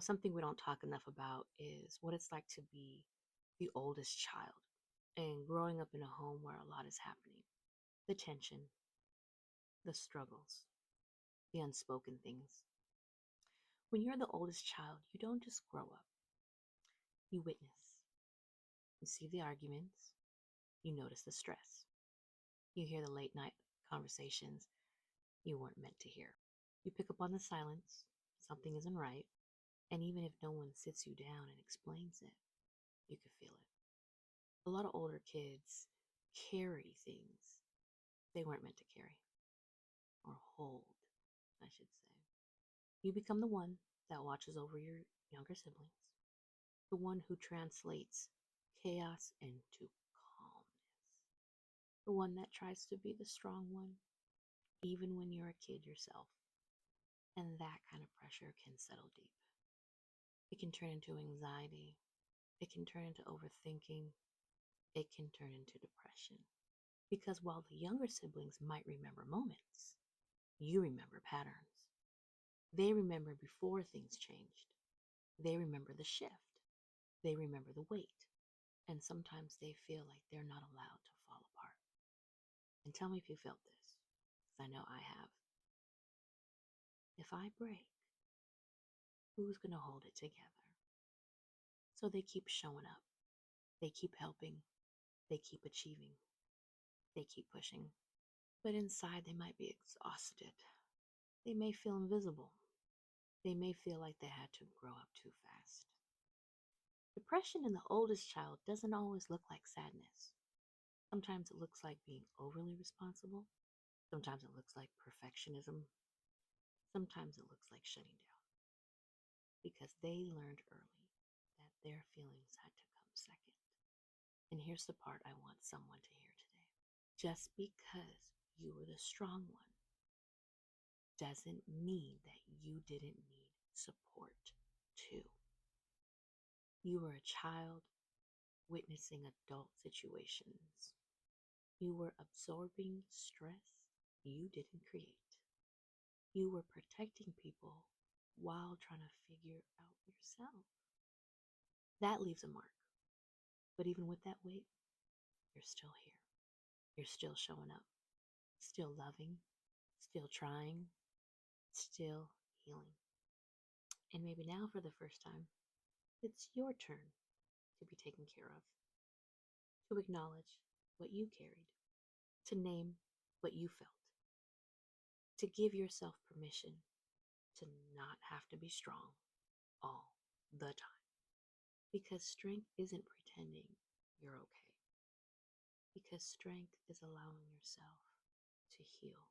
Something we don't talk enough about is what it's like to be the oldest child and growing up in a home where a lot is happening. The tension, the struggles, the unspoken things. When you're the oldest child, you don't just grow up, you witness. You see the arguments, you notice the stress, you hear the late night conversations you weren't meant to hear. You pick up on the silence, something isn't right, and even if no one sits you down and explains it, you can feel it. A lot of older kids carry things they weren't meant to carry or hold, I should say. You become the one that watches over your younger siblings, the one who translates chaos into calmness, the one that tries to be the strong one, even when you're a kid yourself. And that kind of pressure can settle deep. It can turn into anxiety, it can turn into overthinking, it can turn into depression. Because while the younger siblings might remember moments, you remember patterns. They remember before things changed. They remember the shift. They remember the weight. And sometimes they feel like they're not allowed to fall apart. And tell me if you felt this, because I know I have. If I break, who's going to hold it together? So they keep showing up. They keep helping. They keep achieving. They keep pushing. But inside, they might be exhausted. They may feel invisible. They may feel like they had to grow up too fast. Depression in the oldest child doesn't always look like sadness. Sometimes it looks like being overly responsible. Sometimes it looks like perfectionism. Sometimes it looks like shutting down because they learned early that their feelings had to come second. And here's the part I want someone to hear today. Just because you were the strong one doesn't mean that you didn't need support too. You were a child witnessing adult situations. You were absorbing stress you didn't create. You were protecting people while trying to figure out yourself. That leaves a mark. But even with that weight, you're still here. You're still showing up, still loving, still trying, still healing. And maybe now, for the first time, it's your turn to be taken care of, to acknowledge what you carried, to name what you felt, to give yourself permission to not have to be strong all the time. Because strength isn't pretending you're okay. Because strength is allowing yourself to heal